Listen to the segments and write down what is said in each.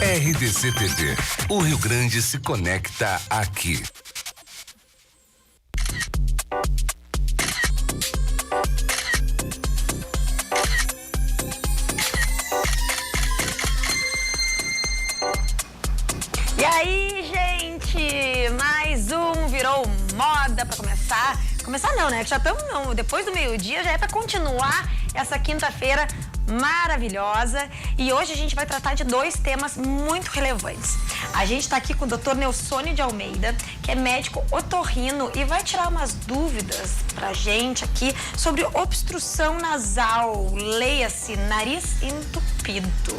RDC TV. O Rio Grande se conecta aqui. E aí, gente, mais um virou moda pra começar. Começar não, né? Já estamos depois do meio-dia, já é pra continuar essa quinta-feira maravilhosa. E hoje a gente vai tratar de dois temas muito relevantes. A gente tá aqui com o Dr. Nelsônio de Almeida, que é médico otorrino e vai tirar umas dúvidas pra gente aqui sobre obstrução nasal, leia-se, nariz entupido,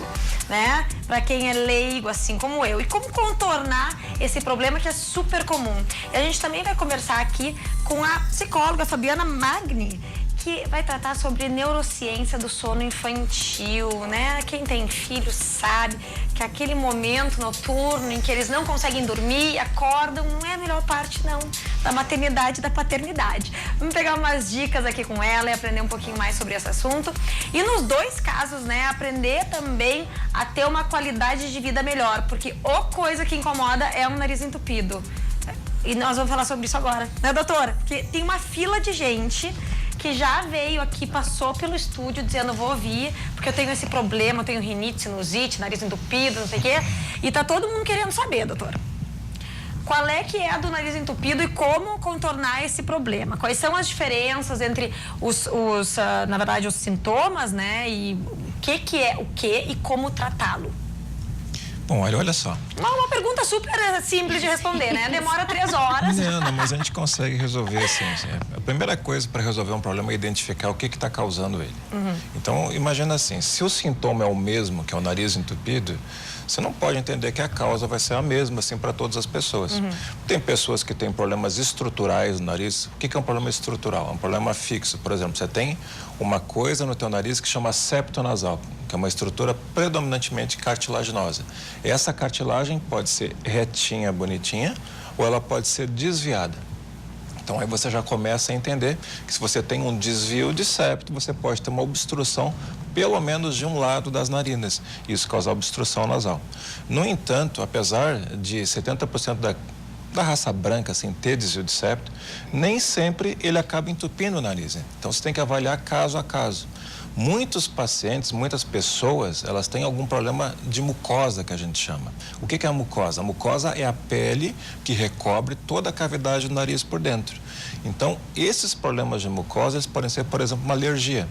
né? Pra quem é leigo, assim como eu. E como contornar esse problema que é super comum. E a gente também vai conversar aqui com a psicóloga Fabiana Magni, que vai tratar sobre neurociência do sono infantil, né? Quem tem filho sabe que aquele momento noturno em que eles não conseguem dormir e acordam não é a melhor parte, não, da maternidade e da paternidade. Vamos pegar umas dicas aqui com ela e aprender um pouquinho mais sobre esse assunto. E nos dois casos, né, aprender também a ter uma qualidade de vida melhor, porque a coisa que incomoda é um nariz entupido. E nós vamos falar sobre isso agora, né, doutora? Porque tem uma fila de gente que já veio aqui, passou pelo estúdio dizendo, vou vir, porque eu tenho esse problema, eu tenho rinite, sinusite, nariz entupido, não sei o quê. E tá todo mundo querendo saber, doutora, qual é que é a do nariz entupido e como contornar esse problema? Quais são as diferenças entre na verdade, os sintomas, né? E o que é o que e como tratá-lo? Bom, olha só. Uma pergunta super simples de responder, né? Demora 3 horas. Não, mas a gente consegue resolver assim. A primeira coisa para resolver um problema é identificar o que está causando ele. Então, imagina assim, se o sintoma é o mesmo, que é o nariz entupido, você não pode entender que a causa vai ser a mesma, assim, para todas as pessoas. Tem pessoas que têm problemas estruturais no nariz. O que é um problema estrutural? É um problema fixo. Por exemplo, você tem uma coisa no teu nariz que chama septo nasal, que é uma estrutura predominantemente cartilaginosa. Essa cartilagem pode ser retinha, bonitinha, ou ela pode ser desviada. Então, aí você já começa a entender que se você tem um desvio de septo, você pode ter uma obstrução, pelo menos de um lado das narinas. Isso causa obstrução nasal. No entanto, apesar de 70% da raça branca, assim, ter desvio de septo, nem sempre ele acaba entupindo o nariz. Então, você tem que avaliar caso a caso. Muitos pacientes, muitas pessoas, elas têm algum problema de mucosa, que a gente chama. O que é a mucosa? A mucosa é a pele que recobre toda a cavidade do nariz por dentro. Então, esses problemas de mucosa, eles podem ser, por exemplo, uma alergia.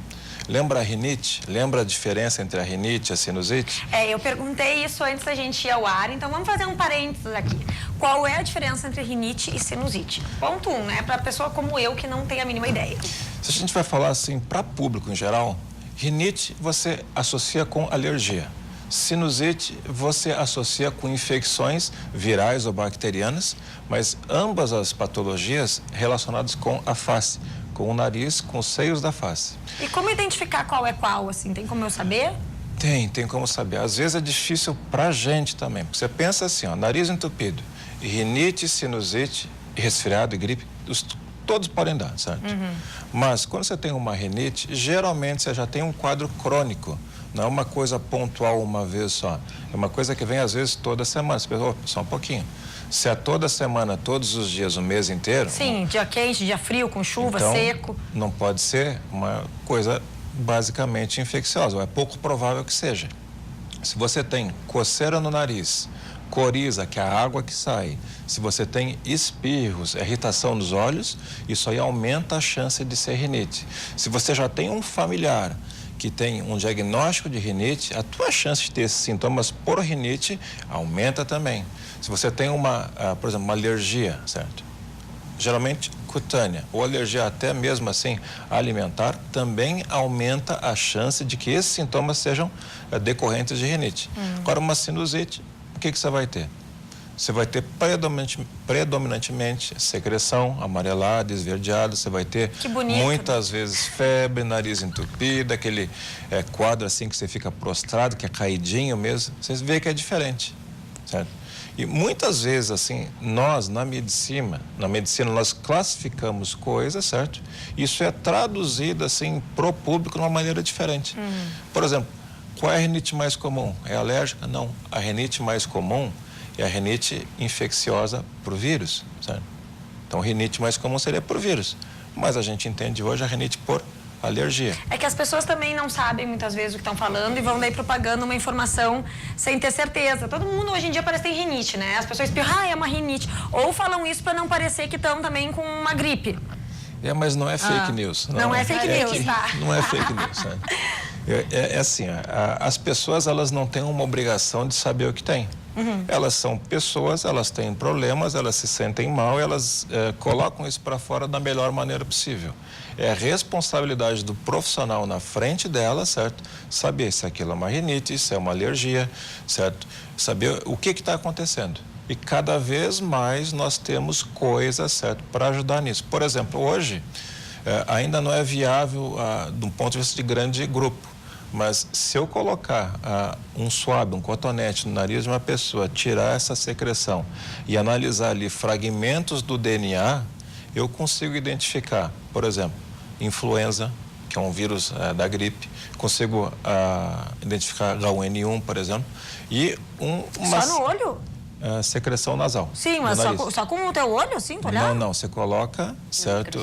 Lembra a rinite? Lembra a diferença entre a rinite e a sinusite? Eu perguntei isso antes da gente ir ao ar, então vamos fazer um parênteses aqui. Qual é a diferença entre rinite e sinusite? Ponto 1, né? Para pessoa como eu que não tem a mínima ideia. Se a gente vai falar assim, para público em geral, rinite você associa com alergia. Sinusite você associa com infecções virais ou bacterianas, mas ambas as patologias relacionadas com a face, com o nariz, com os seios da face. E como identificar qual é qual, assim? Tem como eu saber? Tem como saber. Às vezes é difícil pra gente também, porque você pensa assim, ó, nariz entupido, rinite, sinusite, resfriado e gripe, todos podem dar, certo? Mas quando você tem uma rinite, geralmente você já tem um quadro crônico. Não é uma coisa pontual uma vez só. É uma coisa que vem às vezes toda semana. Você pensa, só um pouquinho. Se é toda semana, todos os dias, o mês inteiro... Sim, dia quente, dia frio, com chuva, então, seco. Não pode ser uma coisa basicamente infecciosa. É pouco provável que seja. Se você tem coceira no nariz, coriza, que é a água que sai, se você tem espirros, irritação nos olhos, isso aí aumenta a chance de ser rinite. Se você já tem um familiar que tem um diagnóstico de rinite, a tua chance de ter esses sintomas por rinite aumenta também. Se você tem por exemplo, uma alergia, certo? Geralmente cutânea, ou alergia até mesmo assim alimentar, também aumenta a chance de que esses sintomas sejam decorrentes de rinite. Agora, uma sinusite, o que você vai ter? Você vai ter predominantemente secreção amarelada, esverdeada, você vai ter muitas vezes febre, nariz entupido, aquele quadro assim que você fica prostrado, que é caidinho mesmo, você vê que é diferente, certo? E muitas vezes, assim, nós na medicina nós classificamos coisas, certo? Isso é traduzido, assim, pro público de uma maneira diferente. Por exemplo, Qual é a rinite mais comum? É alérgica? Não. A rinite mais comum é a rinite infecciosa por vírus, certo? Então, a rinite mais comum seria por vírus. Mas a gente entende hoje a rinite por alergia. É que as pessoas também não sabem muitas vezes o que estão falando e vão daí propagando uma informação sem ter certeza. Todo mundo hoje em dia parece que tem rinite, né? As pessoas espirram, é uma rinite. Ou falam isso para não parecer que estão também com uma gripe. Mas não é fake news. Não é fake news, tá? Não é fake news, né? É assim, as pessoas, elas não têm uma obrigação de saber o que tem. Elas são pessoas, elas têm problemas, elas se sentem mal, elas colocam isso para fora da melhor maneira possível. É a responsabilidade do profissional na frente dela, certo? Saber se aquilo é uma rinite, se é uma alergia, certo? Saber o que está acontecendo. E cada vez mais nós temos coisas, certo, para ajudar nisso. Por exemplo, hoje ainda não é viável de um ponto de vista de grande grupo. Mas se eu colocar um swab, um cotonete no nariz de uma pessoa, tirar essa secreção e analisar ali fragmentos do DNA, eu consigo identificar, por exemplo, influenza, que é um vírus da gripe, consigo identificar H1N1, por exemplo, e Só no olho? Secreção nasal. Sim, mas só com o teu olho, assim, tu olhar? Não, você coloca, certo?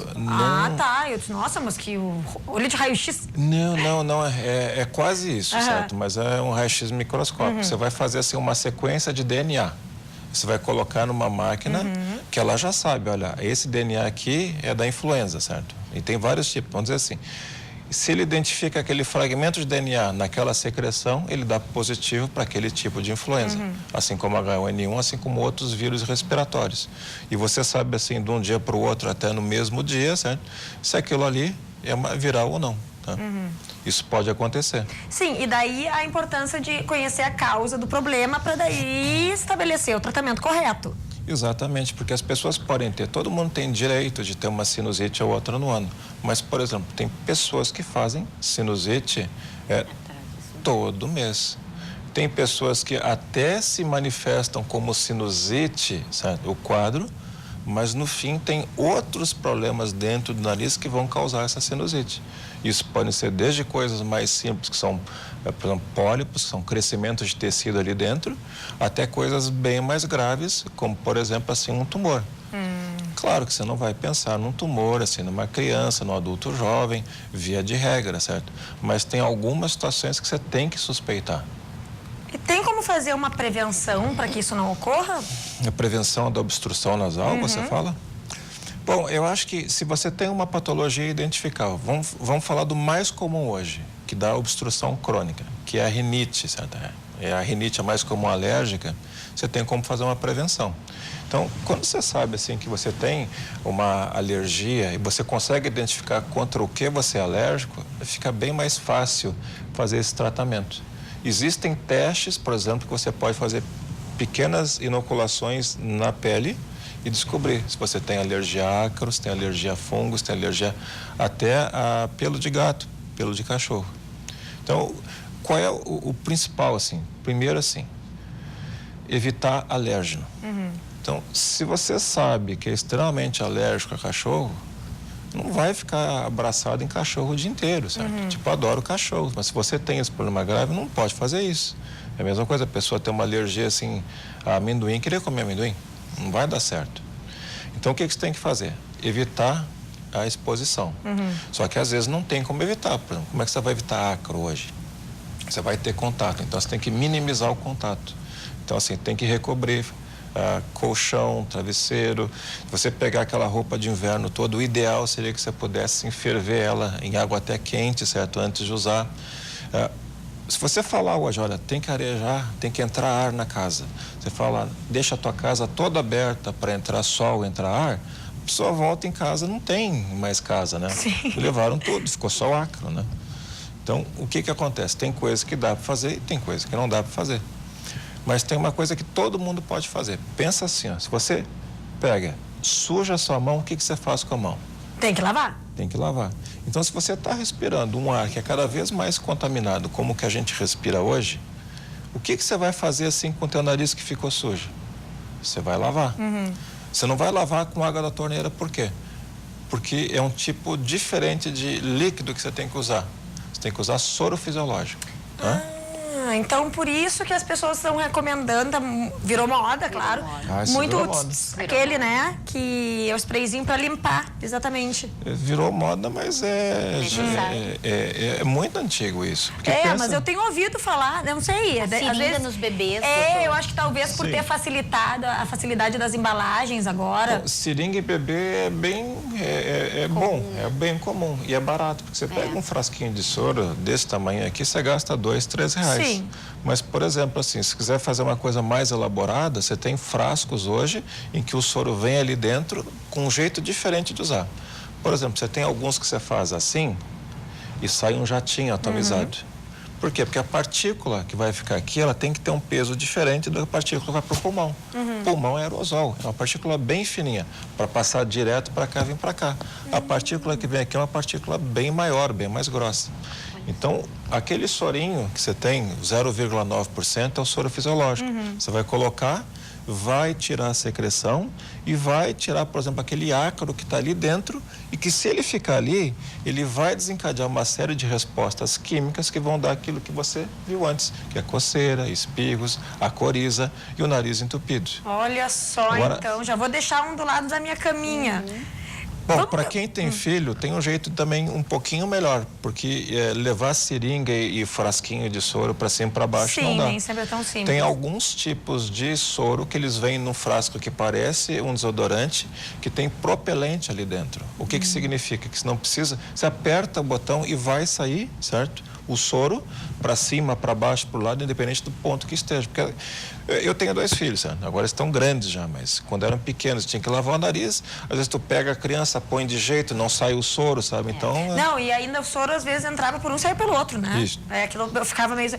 Tá. Eu disse, nossa, mas que olho de raio-x. Não, é quase isso, certo? Mas é um raio-x microscópico. Você vai fazer, assim, uma sequência de DNA. Você vai colocar numa máquina que ela já sabe, olha, esse DNA aqui é da influenza, certo? E tem vários tipos, vamos dizer assim. Se ele identifica aquele fragmento de DNA naquela secreção, ele dá positivo para aquele tipo de influenza. Assim como H1N1, assim como outros vírus respiratórios. E você sabe, assim, de um dia para o outro, até no mesmo dia, certo? Se aquilo ali é viral ou não. Tá? Isso pode acontecer. Sim, e daí a importância de conhecer a causa do problema para daí estabelecer o tratamento correto. Exatamente, porque as pessoas podem ter, todo mundo tem direito de ter uma sinusite ou outra no ano. Mas, por exemplo, tem pessoas que fazem sinusite todo mês. Tem pessoas que até se manifestam como sinusite, certo? O quadro, mas no fim tem outros problemas dentro do nariz que vão causar essa sinusite. Isso pode ser desde coisas mais simples, que são, por exemplo, pólipos, que são crescimentos de tecido ali dentro, até coisas bem mais graves, como, por exemplo, assim, um tumor. Claro que você não vai pensar num tumor, assim, numa criança, num adulto jovem, via de regra, certo? Mas tem algumas situações que você tem que suspeitar. E tem como fazer uma prevenção para que isso não ocorra? A prevenção da obstrução nasal, você fala? Bom, eu acho que se você tem uma patologia identificável, vamos falar do mais comum hoje, que dá obstrução crônica, que é a rinite, certo? É a rinite a mais comum alérgica, você tem como fazer uma prevenção. Então, quando você sabe, assim, que você tem uma alergia e você consegue identificar contra o que você é alérgico, fica bem mais fácil fazer esse tratamento. Existem testes, por exemplo, que você pode fazer pequenas inoculações na pele e descobrir se você tem alergia a ácaros, tem alergia a fungos, tem alergia até a pelo de gato, pelo de cachorro. Então, qual é o principal, assim? Primeiro, assim, evitar alérgeno. Então, se você sabe que é extremamente alérgico a cachorro, não vai ficar abraçado em cachorro o dia inteiro, certo? Tipo, adoro cachorro, mas se você tem esse problema grave, não pode fazer isso. É a mesma coisa, a pessoa tem uma alergia, assim, a amendoim, querer comer amendoim, não vai dar certo. Então, o que você tem que fazer? Evitar a exposição. Só que, às vezes, não tem como evitar. Por exemplo, como é que você vai evitar ácaro hoje? Você vai ter contato, então você tem que minimizar o contato. Então, assim, tem que recobrir colchão, travesseiro. Se você pegar aquela roupa de inverno toda, o ideal seria que você pudesse ferver ela em água até quente, certo? Antes de usar. Se você falar hoje, olha, tem que arejar, tem que entrar ar na casa. Você fala, deixa a tua casa toda aberta para entrar sol, entrar ar, a pessoa volta em casa, não tem mais casa, né? Sim. Levaram tudo, ficou só o acro, né? Então, o que acontece? Tem coisa que dá para fazer e tem coisa que não dá para fazer. Mas tem uma coisa que todo mundo pode fazer. Pensa assim, ó, se você pega, suja a sua mão, o que você faz com a mão? Tem que lavar. Tem que lavar. Então, se você está respirando um ar que é cada vez mais contaminado, como o que a gente respira hoje, o que você vai fazer assim com o teu nariz que ficou sujo? Você vai lavar. Você não vai lavar com água da torneira, por quê? Porque é um tipo diferente de líquido que você tem que usar. Você tem que usar soro fisiológico. Então por isso que as pessoas estão recomendando, virou moda, claro. Isso Muito virou moda. aquele, né, que é o sprayzinho para limpar, exatamente. Virou moda, mas é muito antigo isso. Porque Mas eu tenho ouvido falar, eu não sei. Às vezes nos bebês. eu acho que talvez por ter facilitado a facilidade das embalagens agora. Bom, seringa em bebê é bem bom, é bem comum e é barato, porque você pega um frasquinho de soro desse tamanho aqui, você gasta R$2, R$3. Sim. Mas, por exemplo, assim, se quiser fazer uma coisa mais elaborada, você tem frascos hoje em que o soro vem ali dentro com um jeito diferente de usar. Por exemplo, você tem alguns que você faz assim e sai um jatinho atomizado. Por quê? Porque a partícula que vai ficar aqui, ela tem que ter um peso diferente da partícula que vai para o pulmão. Pulmão é aerosol, é uma partícula bem fininha, para passar direto para cá e vir para cá. A partícula que vem aqui é uma partícula bem maior, bem mais grossa. Então, aquele sorinho que você tem, 0,9%, é o soro fisiológico. Você vai colocar, vai tirar a secreção e vai tirar, por exemplo, aquele ácaro que está ali dentro e que, se ele ficar ali, ele vai desencadear uma série de respostas químicas que vão dar aquilo que você viu antes, que é coceira, espirros, a coriza e o nariz entupido. Olha só, Agora, então, já vou deixar um do lado da minha caminha. Bom, para quem tem filho, tem um jeito também um pouquinho melhor, porque levar seringa e frasquinho de soro para cima e para baixo não dá. Sim, nem sempre é tão simples. Tem alguns tipos de soro que eles vêm num frasco que parece um desodorante, que tem propelente ali dentro. O que significa? Que você não precisa, você aperta o botão e vai sair, certo? O soro para cima, para baixo, para o lado, independente do ponto que esteja. Porque eu tenho 2 filhos, certo? Agora estão grandes já, mas quando eram pequenos tinha que lavar o nariz. Às vezes tu pega a criança, põe de jeito, não sai o soro, sabe? Então... Não, e ainda o soro às vezes entrava por um e saía pelo outro, né? Isso. Aquilo eu ficava meio assim...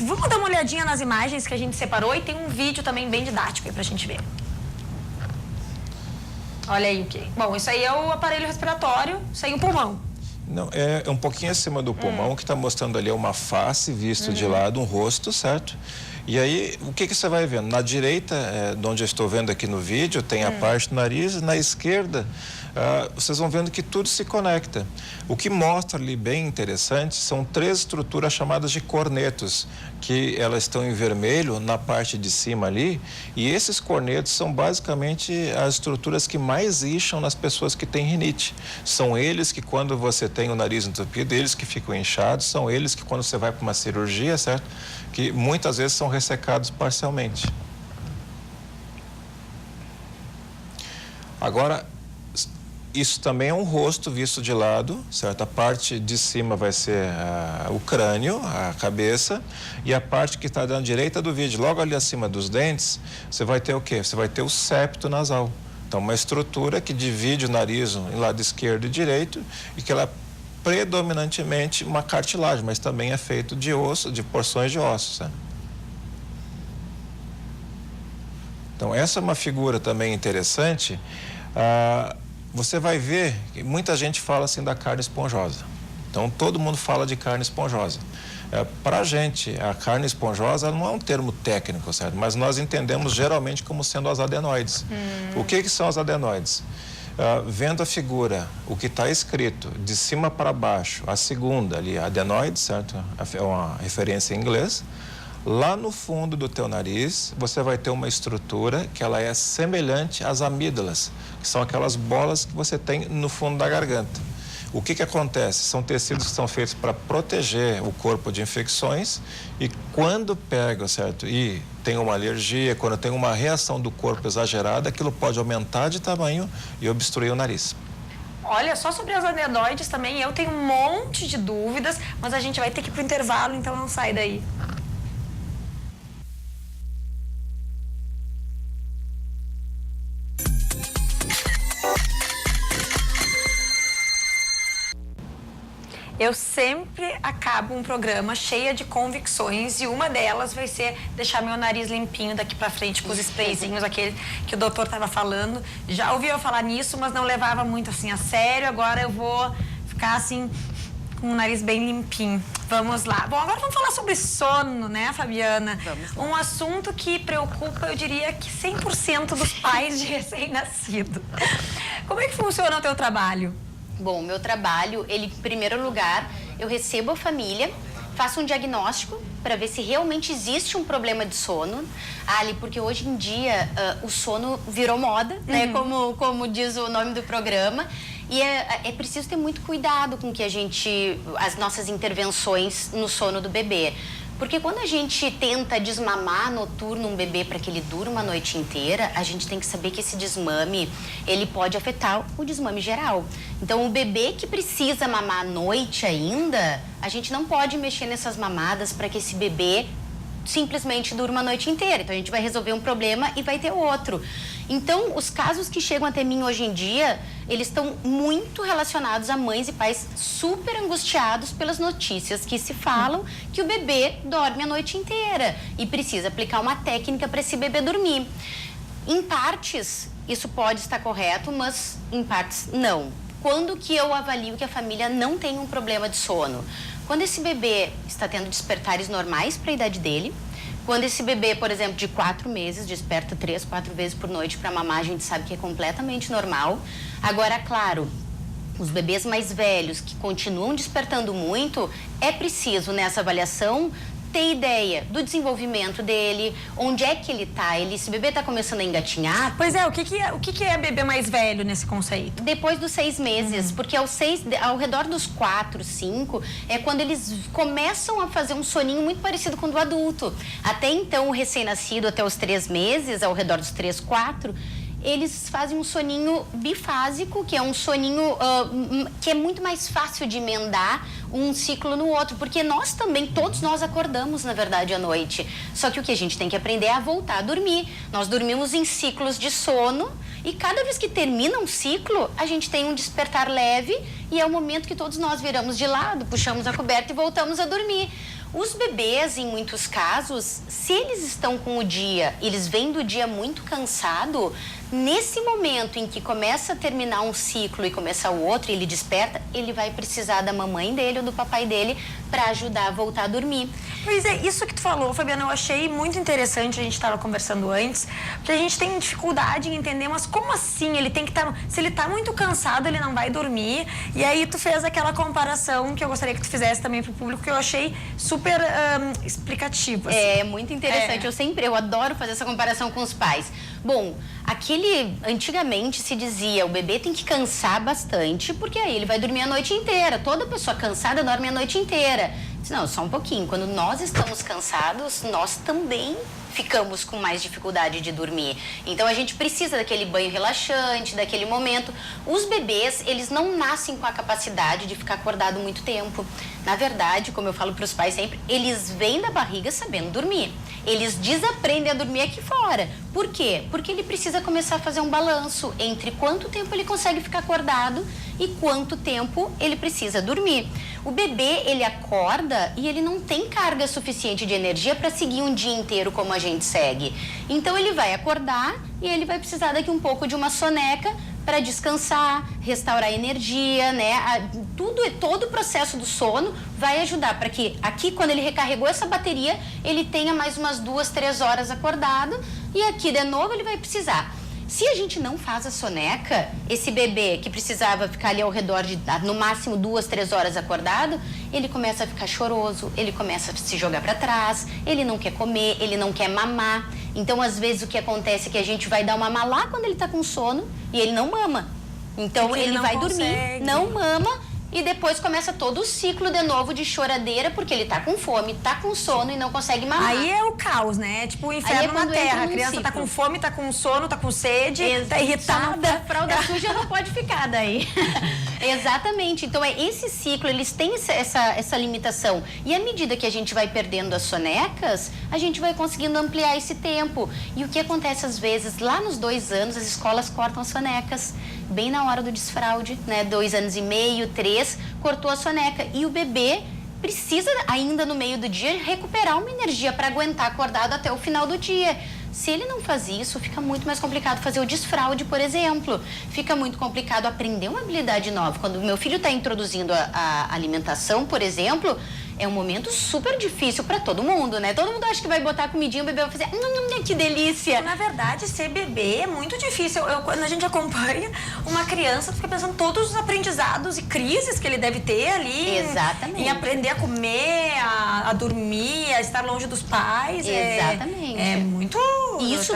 Vamos dar uma olhadinha nas imagens que a gente separou e tem um vídeo também bem didático aí pra gente ver. Olha aí o que. Bom, isso aí é o aparelho respiratório, isso aí é o pulmão. Não, é um pouquinho acima do pulmão, que está mostrando ali uma face visto de lado, um rosto, certo? E aí, o que você vai vendo? Na direita, de onde eu estou vendo aqui no vídeo, tem a parte do nariz, na esquerda, vocês vão vendo que tudo se conecta. O que mostra ali bem interessante são 3 estruturas chamadas de cornetos, que elas estão em vermelho na parte de cima ali, e esses cornetos são basicamente as estruturas que mais incham nas pessoas que têm rinite. São eles que, quando você tem o nariz entupido, eles que ficam inchados, são eles que, quando você vai para uma cirurgia, certo? Que muitas vezes são ressecados parcialmente. Agora, isso também é um rosto visto de lado, certo? A parte de cima vai ser o crânio, a cabeça, e a parte que está da direita do vídeo, logo ali acima dos dentes, você vai ter o quê? Você vai ter o septo nasal. Então, uma estrutura que divide o nariz em lado esquerdo e direito, e que ela é predominantemente uma cartilagem, mas também é feito de osso, de porções de ossos, né? Então, essa é uma figura também interessante. Você vai ver que muita gente fala assim da carne esponjosa. Então, todo mundo fala de carne esponjosa. Para a gente, a carne esponjosa não é um termo técnico, certo? Mas nós entendemos geralmente como sendo as adenoides. O que são as adenoides? Vendo a figura, o que está escrito de cima para baixo, a segunda ali, adenoide, certo? É uma referência em inglês. Lá no fundo do teu nariz, você vai ter uma estrutura que ela é semelhante às amígdalas, que são aquelas bolas que você tem no fundo da garganta. O que acontece? São tecidos que são feitos para proteger o corpo de infecções, e quando pega, certo? E tem uma alergia, quando tem uma reação do corpo exagerada, aquilo pode aumentar de tamanho e obstruir o nariz. Olha, só sobre as adenoides também, eu tenho um monte de dúvidas, mas a gente vai ter que ir pro intervalo, então não sai daí. Eu sempre acabo um programa cheia de convicções, e uma delas vai ser deixar meu nariz limpinho daqui pra frente com os sprayzinhos, aquele que o doutor tava falando. Já ouvi eu falar nisso, mas não levava muito assim a sério. Agora eu vou ficar assim com o nariz bem limpinho. Vamos lá. Bom, agora vamos falar sobre sono, né, Fabiana? Vamos lá. Um assunto que preocupa, eu diria que 100% dos pais de recém-nascido. Como é que funciona o teu trabalho? Bom, meu trabalho, ele, em primeiro lugar, eu recebo a família faça um diagnóstico para ver se realmente existe um problema de sono, Ali, porque hoje em dia o sono virou moda, né? Como diz o nome do programa. E é preciso ter muito cuidado com as nossas intervenções no sono do bebê. Porque quando a gente tenta desmamar noturno um bebê para que ele durma a noite inteira, a gente tem que saber que esse desmame, ele pode afetar o desmame geral. Então, o bebê que precisa mamar à noite ainda, a gente não pode mexer nessas mamadas para que esse bebê simplesmente durma a noite inteira. Então, a gente vai resolver um problema e vai ter outro. Então, os casos que chegam até mim hoje em dia, eles estão muito relacionados a mães e pais super angustiados pelas notícias que se falam que o bebê dorme a noite inteira e precisa aplicar uma técnica para esse bebê dormir. Em partes, isso pode estar correto, mas em partes não. Quando que eu avalio que a família não tem um problema de sono? Quando esse bebê está tendo despertares normais para a idade dele, quando esse bebê, por exemplo, de 4 meses, desperta 3, 4 vezes por noite para mamar, a gente sabe que é completamente normal. Agora, claro, os bebês mais velhos que continuam despertando muito, é preciso nessa avaliação ter ideia do desenvolvimento dele, onde é que ele está, esse bebê está começando a engatinhar. Pois é, o que é bebê mais velho nesse conceito? Depois dos 6 meses, porque ao redor dos 4, 5, é quando eles começam a fazer um soninho muito parecido com o do adulto. Até então, o recém-nascido, até os 3 meses, ao redor dos 3, 4, eles fazem um soninho bifásico, que é um soninho que é muito mais fácil de emendar um ciclo no outro, porque nós também, todos nós acordamos, na verdade, à noite. Só que o que a gente tem que aprender é a voltar a dormir. Nós dormimos em ciclos de sono e cada vez que termina um ciclo, a gente tem um despertar leve e é o momento que todos nós viramos de lado, puxamos a coberta e voltamos a dormir. Os bebês, em muitos casos, se eles estão com o dia, eles vêm do dia muito cansado, nesse momento em que começa a terminar um ciclo e começar o outro, e ele desperta, ele vai precisar da mamãe dele ou do papai dele para ajudar a voltar a dormir. Pois é, isso que tu falou, Fabiana, eu achei muito interessante, a gente estava conversando antes, porque a gente tem dificuldade em entender, mas como assim? Ele tem que estar, se ele está muito cansado, ele não vai dormir, e aí tu fez aquela comparação que eu gostaria que tu fizesse também pro público, que eu achei super explicativa. Assim. É muito interessante, eu adoro fazer essa comparação com os pais. Bom, antigamente se dizia, o bebê tem que cansar bastante, porque aí ele vai dormir a noite inteira. Toda pessoa cansada dorme a noite inteira. Não, só um pouquinho. Quando nós estamos cansados, nós também ficamos com mais dificuldade de dormir. Então, a gente precisa daquele banho relaxante, daquele momento. Os bebês, eles não nascem com a capacidade de ficar acordado muito tempo. Na verdade, como eu falo para os pais sempre, eles vêm da barriga sabendo dormir. Eles desaprendem a dormir aqui fora. Por quê? Porque ele precisa começar a fazer um balanço entre quanto tempo ele consegue ficar acordado e quanto tempo ele precisa dormir. O bebê, ele acorda e ele não tem carga suficiente de energia para seguir um dia inteiro como a gente segue. Então, ele vai acordar e ele vai precisar daqui um pouco de uma soneca para descansar, restaurar a energia, né? Todo o processo do sono vai ajudar para que aqui, quando ele recarregou essa bateria, ele tenha mais umas 2, 3 horas acordado e aqui, de novo, ele vai precisar. Se a gente não faz a soneca, esse bebê que precisava ficar ali ao redor de, no máximo, 2, 3 horas acordado, ele começa a ficar choroso, ele começa a se jogar para trás, ele não quer comer, ele não quer mamar. Então, às vezes, o que acontece é que a gente vai dar uma mamar lá quando ele está com sono e ele não mama. Então, porque ele vai dormir, não mama e depois começa todo o ciclo de novo de choradeira, porque ele tá com fome, tá com sono e não consegue mamar. Aí é o caos, né? Tipo o inferno na terra. A criança tá com fome, tá com sono, tá com sede, tá irritada. A fralda suja não pode ficar daí. Exatamente. Então, esse ciclo, eles têm essa limitação. E à medida que a gente vai perdendo as sonecas, a gente vai conseguindo ampliar esse tempo. E o que acontece às vezes, lá nos 2 anos, as escolas cortam as sonecas. Bem na hora do desfraude, né? 2 anos e meio, 3, cortou a soneca. E o bebê precisa, ainda no meio do dia, recuperar uma energia para aguentar acordado até o final do dia. Se ele não faz isso, fica muito mais complicado fazer o desfraude, por exemplo. Fica muito complicado aprender uma habilidade nova. Quando o meu filho está introduzindo a alimentação, por exemplo, é um momento super difícil para todo mundo, né? Todo mundo acha que vai botar a comidinha, o bebê vai fazer, que delícia. Na verdade, ser bebê é muito difícil. Quando a gente acompanha uma criança, fica pensando todos os aprendizados e crises que ele deve ter ali. Exatamente. Em aprender a comer, a dormir, a estar longe dos pais. Exatamente. É muito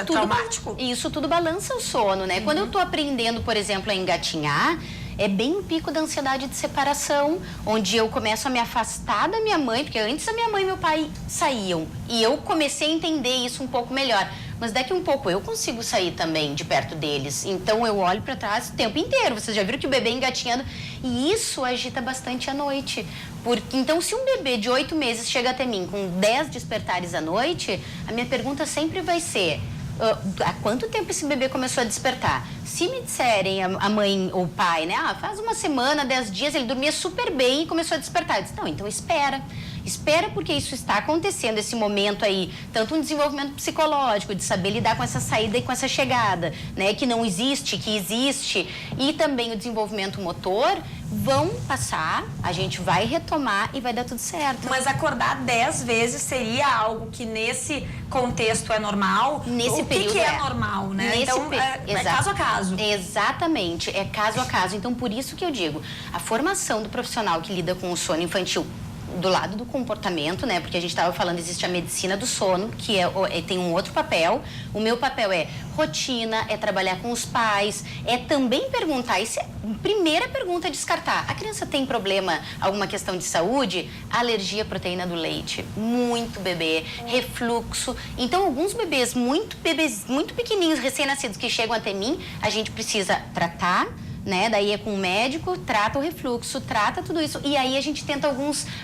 traumático. Isso tudo balança o sono, né? Quando eu tô aprendendo, por exemplo, a engatinhar, é bem o pico da ansiedade de separação, onde eu começo a me afastar da minha mãe, porque antes a minha mãe e meu pai saíam. E eu comecei a entender isso um pouco melhor. Mas daqui um pouco eu consigo sair também de perto deles. Então eu olho para trás o tempo inteiro. Vocês já viram que o bebê engatinhando? E isso agita bastante à noite. Então, se um bebê de 8 meses chega até mim com 10 despertares à noite, a minha pergunta sempre vai ser: há quanto tempo esse bebê começou a despertar? Se me disserem, a mãe ou o pai, né? Faz uma semana, 10 dias, ele dormia super bem e começou a despertar. Eu disse, não, então espera. Espera, porque isso está acontecendo, esse momento aí, tanto um desenvolvimento psicológico, de saber lidar com essa saída e com essa chegada, né? Que não existe, que existe. E também o desenvolvimento motor, vão passar, a gente vai retomar e vai dar tudo certo. Mas acordar 10 vezes seria algo que nesse contexto é normal? Nesse período que é normal, né? Nesse então, é caso a caso. Exatamente, é caso a caso. Então, por isso que eu digo, a formação do profissional que lida com o sono infantil, do lado do comportamento, né? Porque a gente estava falando, existe a medicina do sono, que tem um outro papel. O meu papel é rotina, é trabalhar com os pais, é também perguntar, isso é a primeira pergunta a descartar. A criança tem problema, alguma questão de saúde? Alergia à proteína do leite, muito bebê, refluxo. Então, alguns bebês muito pequenininhos, recém-nascidos, que chegam até mim, a gente precisa tratar, né? Daí é com o médico, trata o refluxo, trata tudo isso. E aí a gente tenta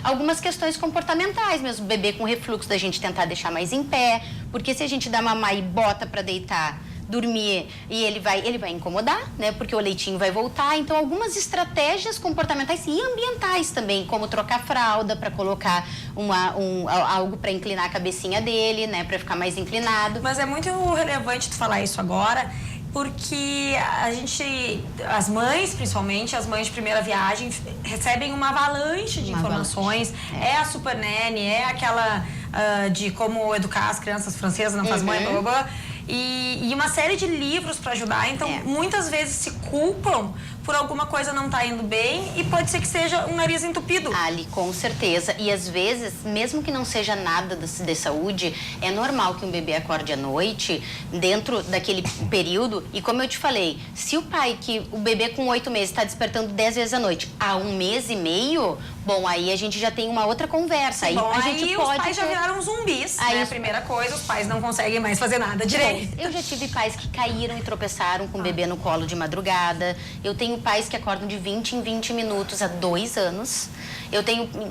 algumas questões comportamentais mesmo. O bebê com refluxo, da gente tentar deixar mais em pé. Porque se a gente dá mamar e bota para deitar, dormir, e ele vai incomodar, né? Porque o leitinho vai voltar. Então, algumas estratégias comportamentais e ambientais também, como trocar fralda para colocar algo para inclinar a cabecinha dele, né? Para ficar mais inclinado. Mas é muito relevante tu falar isso agora, porque as mães, principalmente, as mães de primeira viagem, recebem uma avalanche de informações. É a Super Nanny, é aquela de como educar as crianças francesas, não faz mãe, blá, blá, blá. E uma série de livros para ajudar. Então, muitas vezes se culpam por alguma coisa não tá indo bem e pode ser que seja um nariz entupido. Ali, com certeza. E às vezes, mesmo que não seja nada de saúde, é normal que um bebê acorde à noite, dentro daquele período. E como eu te falei, se o bebê com 8 meses está despertando 10 vezes à noite há 1 mês e meio, bom, aí a gente já tem uma outra conversa. Bom, a gente aí pode os pais já viraram zumbis, aí né? A primeira coisa, os pais não conseguem mais fazer nada direito. Eu já tive pais que caíram e tropeçaram com o bebê no colo de madrugada. Eu tenho pais que acordam de 20 em 20 minutos há 2 anos.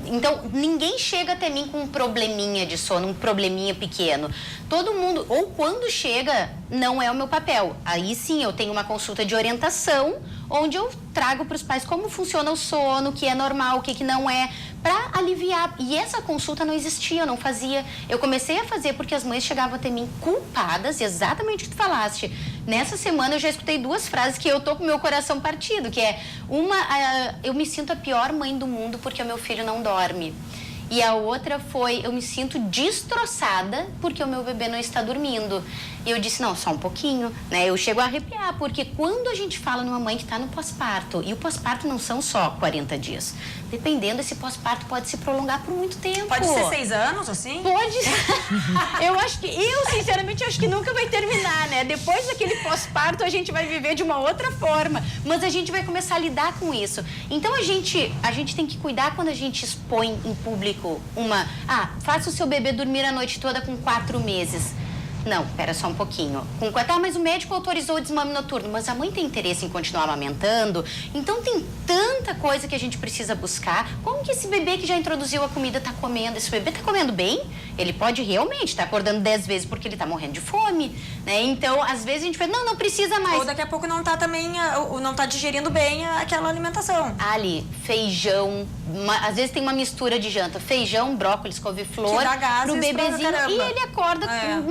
Então, ninguém chega até mim com um probleminha de sono, um probleminha pequeno. Todo mundo, ou quando chega, não é o meu papel. Aí sim, eu tenho uma consulta de orientação, onde eu trago para os pais como funciona o sono, o que é normal, o que não é, para aliviar. E essa consulta não existia, eu não fazia. Eu comecei a fazer porque as mães chegavam até mim culpadas, exatamente o que tu falaste. Nessa semana eu já escutei 2 frases que eu tô com o meu coração partido, que é eu me sinto a pior mãe do mundo porque o meu filho não dorme. E a outra foi, eu me sinto destroçada porque o meu bebê não está dormindo. E eu disse, não, só um pouquinho, né? Eu chego a arrepiar, porque quando a gente fala numa mãe que está no pós-parto, e o pós-parto não são só 40 dias. Dependendo, esse pós-parto pode se prolongar por muito tempo. Pode ser 6 anos, assim? Pode. Sinceramente, acho que nunca vai terminar, né? Depois daquele pós-parto, a gente vai viver de uma outra forma. Mas a gente vai começar a lidar com isso. Então, a gente tem que cuidar quando a gente expõe em público faça o seu bebê dormir a noite toda com 4 meses. Não, espera só um pouquinho. Mas o médico autorizou o desmame noturno, mas a mãe tem interesse em continuar amamentando, então tem tanta coisa que a gente precisa buscar. Como que esse bebê que já introduziu a comida está comendo? Esse bebê está comendo bem? Ele pode realmente estar acordando 10 vezes porque ele está morrendo de fome, né? Então, às vezes a gente fala, não precisa mais. Ou daqui a pouco não está digerindo bem aquela alimentação. Ali, feijão, às vezes tem uma mistura de janta, feijão, brócolis, couve-flor, pro bebezinho, e ele acorda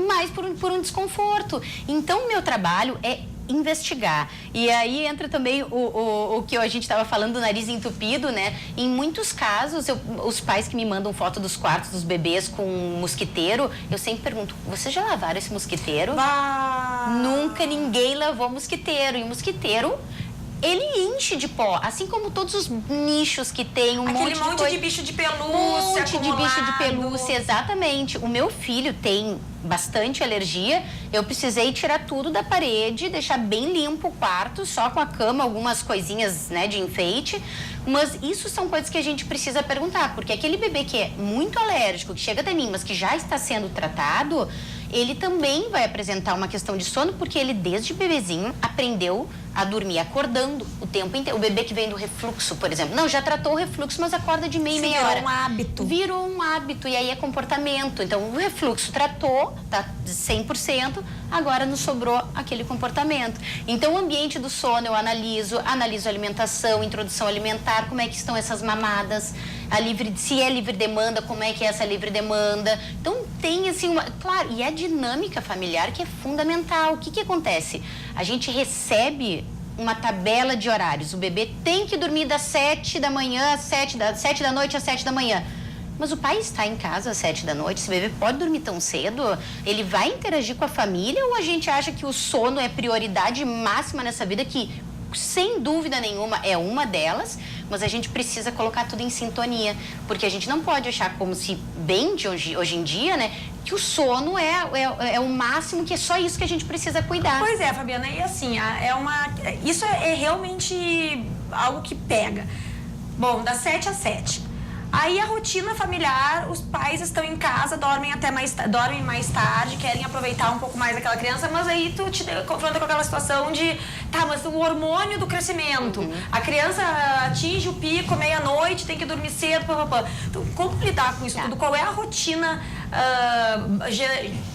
mais por um desconforto. Então, o meu trabalho é investigar. E aí entra também o que a gente estava falando do nariz entupido, né? Em muitos casos, os pais que me mandam foto dos quartos dos bebês com um mosquiteiro, eu sempre pergunto, vocês já lavaram esse mosquiteiro? Nunca ninguém lavou mosquiteiro. E o mosquiteiro, ele enche de pó, assim como todos os nichos que tem Aquele monte de bicho de pelúcia, um monte de bicho de pelúcia, exatamente. O meu filho tem bastante alergia, eu precisei tirar tudo da parede, deixar bem limpo o quarto, só com a cama, algumas coisinhas, né, de enfeite, mas isso são coisas que a gente precisa perguntar, porque aquele bebê que é muito alérgico, que chega até mim, mas que já está sendo tratado, ele também vai apresentar uma questão de sono, porque ele desde bebezinho aprendeu a dormir acordando o tempo inteiro. O bebê que vem do refluxo, por exemplo. Não, já tratou o refluxo, mas acorda de meia hora. Virou um hábito. Virou um hábito, e aí é comportamento. Então, o refluxo tratou, tá 100%, agora nos sobrou aquele comportamento. Então, o ambiente do sono eu analiso a alimentação, introdução alimentar, como é que estão essas mamadas, se é livre demanda, como é que é essa livre demanda. Então, tem assim, claro, e a dinâmica familiar que é fundamental. O que acontece? A gente recebe uma tabela de horários. O bebê tem que dormir das 7 da manhã às 7 da noite às 7 da manhã. Mas o pai está em casa às 7 da noite, esse bebê pode dormir tão cedo? Ele vai interagir com a família ou a gente acha que o sono é prioridade máxima nessa vida, que sem dúvida nenhuma é uma delas, mas a gente precisa colocar tudo em sintonia, porque a gente não pode achar como se bem de hoje em dia, né, que o sono é o máximo, que é só isso que a gente precisa cuidar. Pois é, Fabiana, e assim, isso é realmente algo que pega. Bom, das 7 às 7. Aí a rotina familiar, os pais estão em casa, dormem mais tarde, querem aproveitar um pouco mais daquela criança, mas aí tu te confronta com aquela situação de, tá, mas o hormônio do crescimento, a criança atinge o pico meia-noite, tem que dormir cedo, papapá. Então, como lidar com isso tudo? Qual é a rotina,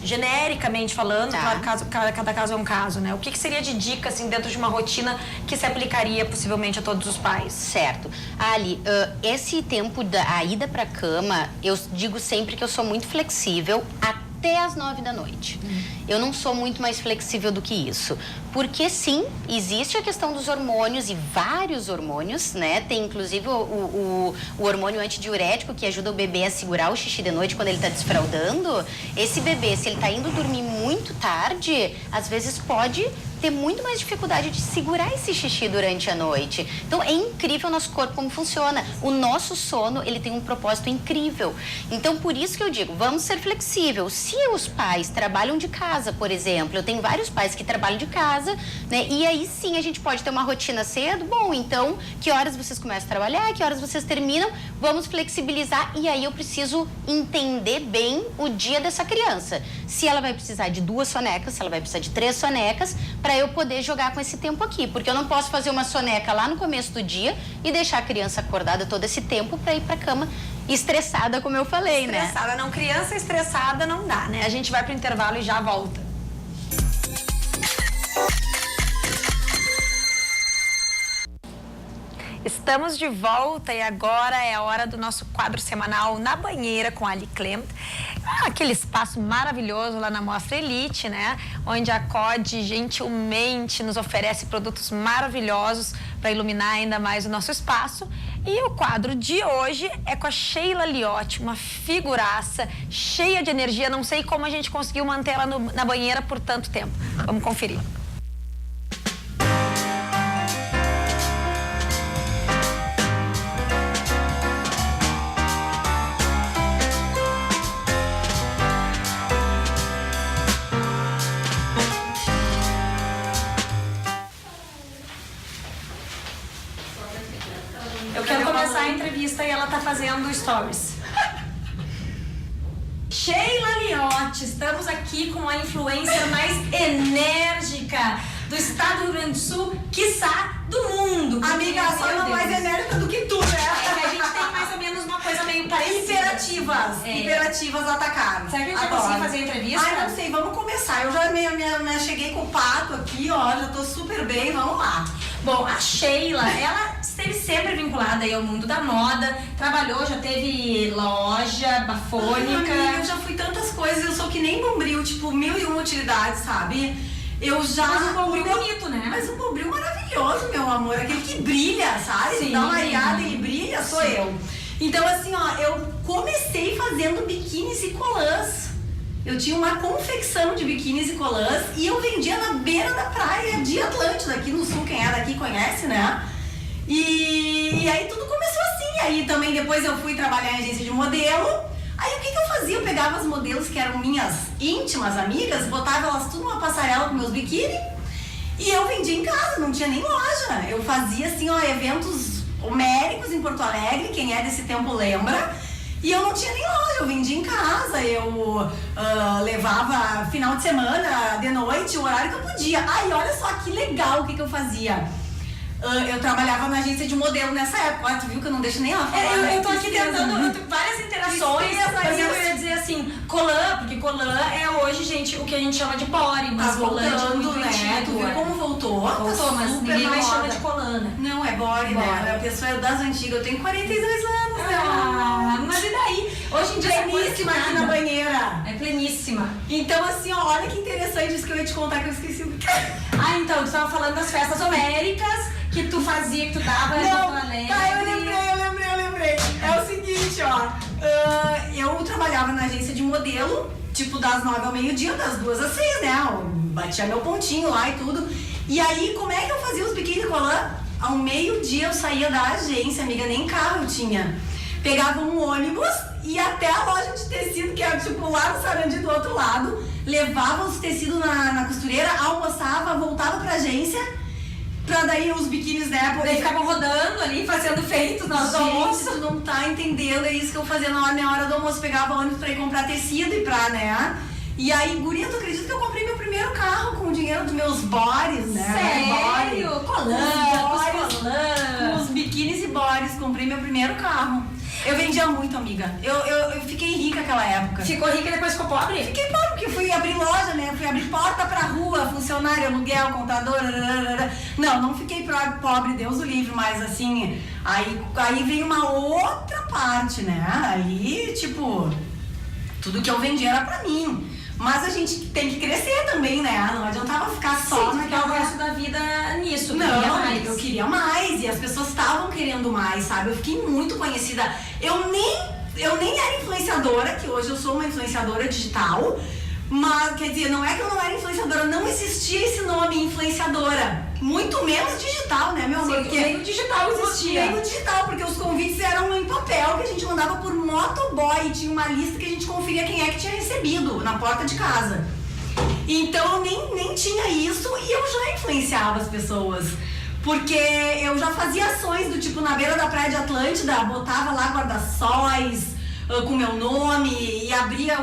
genericamente falando, claro, cada caso é um caso, né? O que seria de dica, assim, dentro de uma rotina que se aplicaria possivelmente a todos os pais? Certo. Ali, esse tempo a ida para a cama, eu digo sempre que eu sou muito flexível até às 9 da noite. Eu não sou muito mais flexível do que isso. Porque sim, existe a questão dos hormônios e vários hormônios, né? Tem inclusive o hormônio antidiurético que ajuda o bebê a segurar o xixi de noite quando ele está desfraldando. Esse bebê, se ele está indo dormir muito tarde, às vezes pode ter muito mais dificuldade de segurar esse xixi durante a noite. Então, é incrível o nosso corpo como funciona. O nosso sono, ele tem um propósito incrível. Então, por isso que eu digo, vamos ser flexíveis. Se os pais trabalham de casa, por exemplo, eu tenho vários pais que trabalham de casa, né? E aí sim a gente pode ter uma rotina cedo. Bom, então, que horas vocês começam a trabalhar, que horas vocês terminam, vamos flexibilizar. E aí eu preciso entender bem o dia dessa criança. Se ela vai precisar de 2 sonecas, se ela vai precisar de 3 sonecas, para eu poder jogar com esse tempo aqui, porque eu não posso fazer uma soneca lá no começo do dia e deixar a criança acordada todo esse tempo para ir para cama estressada, como eu falei, né? Estressada, não, criança estressada não dá, né? A gente vai pro intervalo e já volta. Estamos de volta e agora é a hora do nosso quadro semanal Na Banheira com a Ali Klempt. Aquele espaço maravilhoso lá na Mostra Elite, né? Onde a COD gentilmente nos oferece produtos maravilhosos para iluminar ainda mais o nosso espaço. E o quadro de hoje é com a Sheila Liotti, uma figuraça, cheia de energia. Não sei como a gente conseguiu manter ela na banheira por tanto tempo. Vamos conferir. Eu quero começar a entrevista e ela tá fazendo stories. Sheila Liotti, estamos aqui com a influencer mais enérgica do estado do Rio Grande do Sul, quiçá do mundo. Amiga, só não mais enérgica do que tu, né? É que a gente tem mais ou menos uma coisa meio parecida. Hiperativas atacaram. Será que a gente vai conseguir fazer a entrevista? Ai, não sei, vamos começar. Eu já me cheguei com o pato aqui, ó, já tô super bem, vamos lá. Bom, a Sheila, ela esteve sempre vinculada aí ao mundo da moda, trabalhou, já teve loja, bafônica. Ai, amiga, eu já fui tantas coisas, eu sou que nem Bombril, tipo, 1001 utilidades, sabe? eu já... Mas um bombril bonito, né? Mas um bombril maravilhoso, meu amor. Aquele que brilha, sabe? Sim. Dá uma areada e ele brilha, sou eu. Então, assim, ó, eu comecei fazendo biquínis e colãs. Eu tinha uma confecção de biquínis e colãs e eu vendia na beira da praia de Atlântida, aqui no sul, quem é daqui conhece, né? E aí tudo começou assim. Aí também depois eu fui trabalhar em agência de modelo. Aí o que eu fazia? Eu pegava as modelos que eram minhas íntimas amigas, botava elas tudo numa passarela com meus biquíni e eu vendia em casa, não tinha nem loja. Eu fazia assim, ó, eventos homéricos em Porto Alegre, quem é desse tempo lembra. E eu não tinha nem loja, eu vendia em casa, eu levava final de semana, de noite, o horário que eu podia. Aí olha só que legal o que eu fazia. Eu trabalhava na agência de modelo nessa época. Olha, tu viu que eu não deixo nem ela falar. Eu tô aqui tentando, eu tenho várias interações, mas eu ia dizer assim, colã, porque colã é hoje, gente, o que a gente chama de body, mas Tá colã é voltando, muito né? antigo. Tu viu como voltou? Voltou, mas super ninguém na mais chama moda. de colã, né? Não, é body, né? A pessoa é das antigas. Eu tenho 42 anos, Ah, mas e daí? Hoje em dia essa coisa pleníssima aqui na nada. banheira. É pleníssima. Então, assim, ó, olha que interessante isso que eu ia te contar que eu esqueci o que Ah, então, tu tava falando das festas homéricas que tu fazia, que tu dava em Porto Alegre. Tá, eu lembrei. É o seguinte, ó. Eu trabalhava na agência de modelo, tipo das 9 ao meio-dia, das 2 às 6, né? Eu batia meu pontinho lá e tudo. E aí, como é que eu fazia os biquíni colã? Ao meio-dia eu saía da agência, amiga, nem carro eu tinha. Pegava um ônibus, ia até a loja de tecido, que era tipo lá no Sarandi do outro lado, levava os tecidos na costureira, almoçava, voltava pra agência. Pra daí os biquínis, né? Daí ficavam rodando ali, fazendo feitos na hora do almoço. Tu não tá entendendo, é isso que eu fazia na minha hora do almoço. Pegava ônibus pra ir comprar tecido e pra, né? E aí, guria, tu acredita que eu comprei meu primeiro carro com o dinheiro dos meus bodies, né? Sério? Body. Colã, Os colã. Com os biquínis e bodies, comprei meu primeiro carro. Eu vendia muito, amiga. Eu fiquei rica naquela época. Ficou rica e depois ficou pobre? Fiquei pobre, porque fui abrir loja, né? Fui abrir porta pra rua, funcionário, aluguel, contador. Não fiquei pobre, Deus o livre, mas assim, aí veio uma outra parte, né? Aí, tipo, tudo que eu vendia era pra mim. Mas a gente tem que crescer também, né? Não adiantava ficar só ficar o resto da vida nisso. Não, eu queria mais. E as pessoas estavam querendo mais, sabe? Eu fiquei muito conhecida. Eu nem era influenciadora, que hoje eu sou uma influenciadora digital. Mas, quer dizer, não é que eu não era influenciadora, não existia esse nome, influenciadora. Muito menos digital, né, meu amor? Sim, Porque nem o digital existia. Nem o digital, porque os convites eram em papel, que a gente mandava por motoboy. E tinha uma lista que a gente conferia quem é que tinha recebido na porta de casa. Então, eu nem tinha isso e eu já influenciava as pessoas. Porque eu já fazia ações do tipo, na beira da praia de Atlântida, botava lá guarda-sóis com meu nome e abria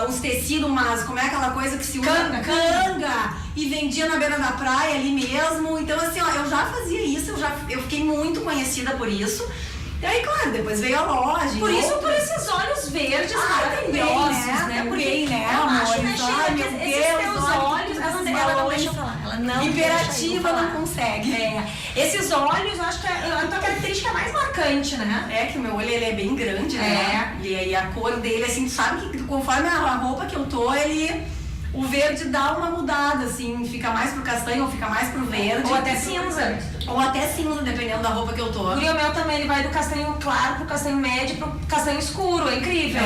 uns tecidos, como é aquela coisa que se usa? Canga! E vendia na beira da praia ali mesmo. Então, assim, ó, eu já fazia isso, eu fiquei muito conhecida por isso. E aí, claro, depois veio a loja. Por isso, por esses olhos verdes maravilhosos, né? Também, né, eu amor? acho, né, Ai, meu esses Deus, teus olha olhos, ela não deixa eu falar. Ela não Imperativa, deixa eu não falar. consegue. Esses olhos, eu acho que é a tua característica mais marcante, né? É que o meu olho ele é bem grande, né? E aí a cor dele, assim, tu sabe que conforme a roupa que eu tô, o verde dá uma mudada, assim, fica mais pro castanho ou fica mais pro verde. Ou até cinza. Ou até cinza, dependendo da roupa que eu tô. O meu também, ele vai do castanho claro pro castanho médio pro castanho escuro, é incrível.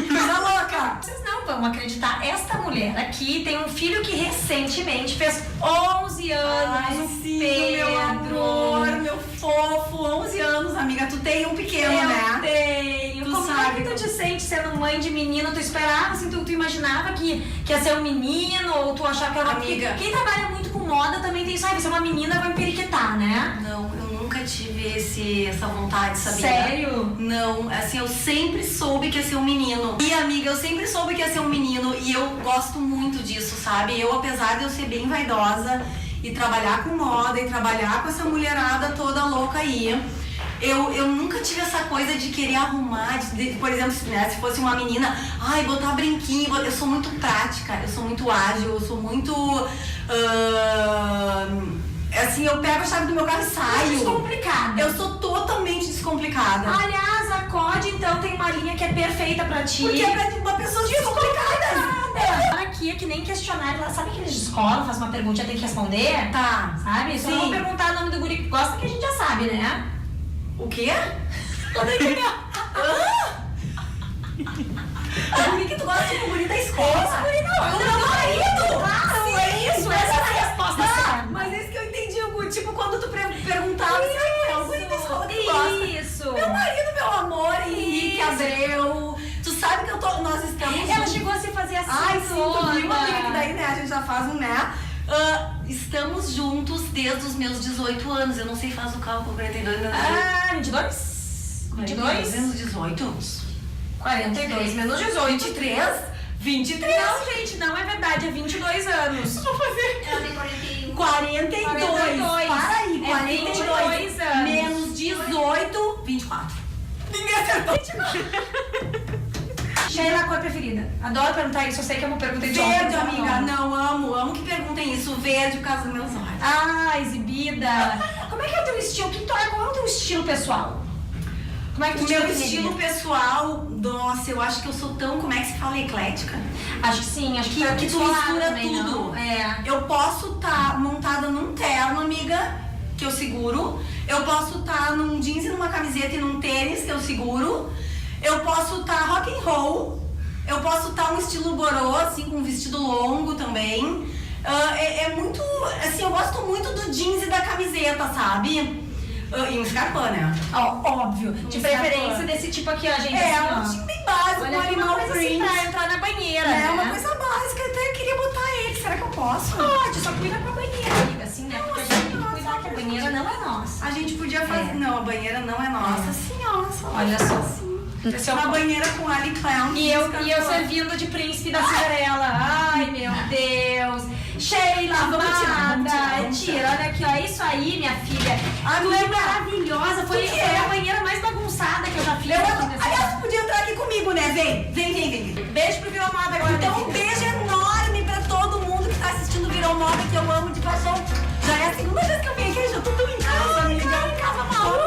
Coisa louca! Vocês não vão acreditar, esta mulher aqui tem um filho que recentemente fez 11 anos. Ai, o sim, Pedro. meu amor, meu fofo, 11 anos, amiga, tu tem um pequeno, né? Eu tenho. Tu Como sabe é que tu te sente sendo mãe de menino? Tu esperava, assim, tu imaginava que ia ser um menino? Ou tu achava que era uma Amiga. Quem trabalha muito com moda também tem isso. Vai ser uma menina, vai emperiquitar, né? Não, eu nunca tive essa vontade, sabia? Sério? Não, assim, eu sempre soube que ia ser um menino. E, amiga, eu sempre soube que ia ser um menino e eu gosto muito disso, sabe? Eu, apesar de eu ser bem vaidosa e trabalhar com moda e trabalhar com essa mulherada toda louca aí, eu nunca tive essa coisa de querer arrumar, por exemplo, né, se fosse uma menina, botar brinquinho. Eu sou muito prática, eu sou muito ágil, eu sou muito... assim, eu pego a chave do meu carro e saio. Descomplicada. Eu sou totalmente descomplicada. Aliás, a COD, então, tem uma linha que é perfeita pra ti. Porque é pra uma pessoa descomplicada. aqui é que nem questionário lá. Sabe aqueles de escola, faz uma pergunta e tem que responder? Tá. Sabe? Só Sim. vamos perguntar o nome do guri que gosta, que a gente já sabe, né? O quê? Eu não entendi. O guri que tu gosta, tipo, o guri da escola. Esse guri não, O meu marido. Claro, é isso, essa é a resposta certa. Mas é isso que eu entendi, Hugo. Tipo, quando tu perguntava, assim, é o guri da escola que tu gosta. Isso. Meu marido, meu amor, Henrique Abreu. Tu sabe que nós estamos... Ela chegou a se fazer assim. Ai, sim, tu viu, toda. amiga, que daí, né, a gente já faz um, né? Estamos juntos desde os meus 18 anos. Eu não sei, faz o cálculo, 42 menos Ah, 22? 22? menos 18? 42 menos 18. 23? 23? Não, gente, não é verdade, é 22 anos. Vou fazer. Ela tem 41. 42. 42. Para aí, É 42. 22 anos. Menos 18, 24. Ninguém acertou. Sheila, a cor preferida? Adoro perguntar isso, eu sei que é uma pergunta idiota. Verde, mas eu amiga. adoro. Não, amo que perguntem isso. Verde, por causa dos meus olhos. Ah, exibida. Como é que é o teu estilo? Qual é o teu estilo pessoal? Como é que tu O te meu definiria? estilo pessoal, nossa, eu acho que eu sou tão, como é que se fala, eclética? Acho que sim, acho Que foi tu falar mistura também, tudo. não? É. Eu posso estar montada num terno, amiga, que eu seguro. Eu posso estar num jeans e numa camiseta e num tênis, que eu seguro. Eu posso estar rock and roll. Eu posso estar um estilo borô, assim, com um vestido longo também. É muito, assim, eu gosto muito do jeans e da camiseta, sabe? E um scarpão, né? Ó, óbvio. De preferência scarpão. desse tipo aqui, ó, gente. É, assim, um ó. jeans bem básico, Olha um aqui, uma animal coisa assim print. pra entrar na banheira, É né? uma coisa básica, eu até queria botar ele. Será que eu posso? Pode, só cuida com a banheira, amiga, assim, né? Porque a gente tem que cuidar que a banheira não é nossa. A gente podia fazer. Não, a banheira não é nossa. Senhora, só. Olha só. Assim. Esse é Uma o... banheira com Ali Clown. E eu servindo de príncipe da Cinderela. Ai, meu Deus. Sheila, Vamos tirar. tira. Olha aqui, ó. É isso aí, minha filha. Tu é maravilhosa. Foi Tu que é? a banheira mais bagunçada que eu já fiz. Aliás, tu podia entrar aqui comigo, né? Vem. Beijo pro Virou Moda agora. Então, minha um filha. beijo enorme pra todo mundo que tá assistindo Virou Moda, que eu amo de paixão. Já é a segunda vez que eu venho aqui, já tô tão em casa, amiga. Em casa, maluco.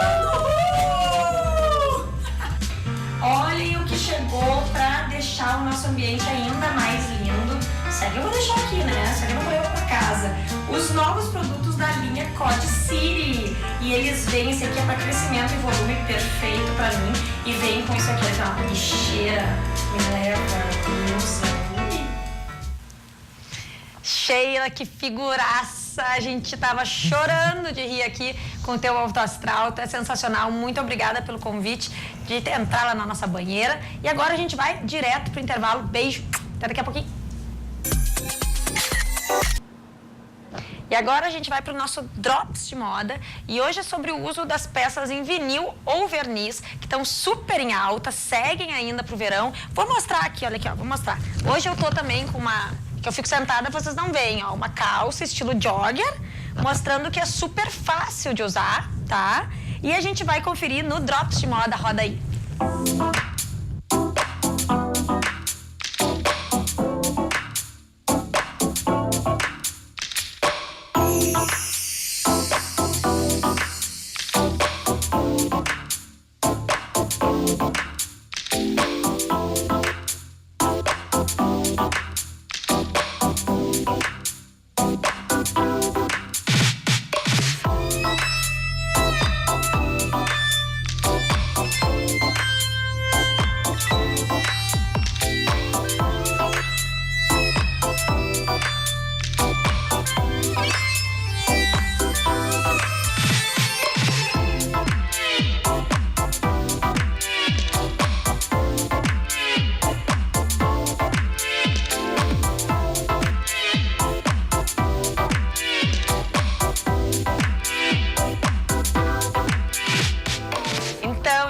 Olhem o que chegou pra deixar o nosso ambiente ainda mais lindo. Segue, eu vou deixar aqui, né? Segue, eu vou levar pra casa. Os novos produtos da linha Code City. E eles vêm, esse aqui é pra crescimento e volume perfeito pra mim. E vem com isso aqui, ó, me cheira, me leva, me usa. Sheila, que figuraça! A gente tava chorando de rir aqui com o teu alto astral, tu é sensacional. Muito obrigada pelo convite de entrar lá na nossa banheira. E agora a gente vai direto pro intervalo. Beijo, até daqui a pouquinho. E agora a gente vai para o nosso Drops de Moda e hoje é sobre o uso das peças em vinil ou verniz que estão super em alta, seguem ainda pro verão. Vou mostrar aqui, olha aqui, ó, vou mostrar. Hoje eu tô também com uma, que eu fico sentada, vocês não veem, ó, uma calça estilo jogger, mostrando que é super fácil de usar, tá? E a gente vai conferir no Drops de Moda, roda aí.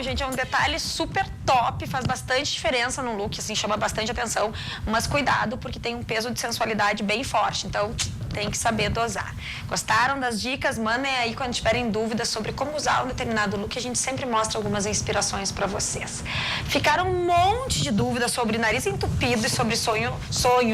Gente, é um detalhe super top, faz bastante diferença no look, assim, chama bastante atenção, mas cuidado porque tem um peso de sensualidade bem forte, então tem que saber dosar. Gostaram das dicas? Mandem aí quando tiverem dúvidas sobre como usar um determinado look. A gente sempre mostra algumas inspirações para vocês. Ficaram um monte de dúvidas sobre nariz entupido e sobre sonho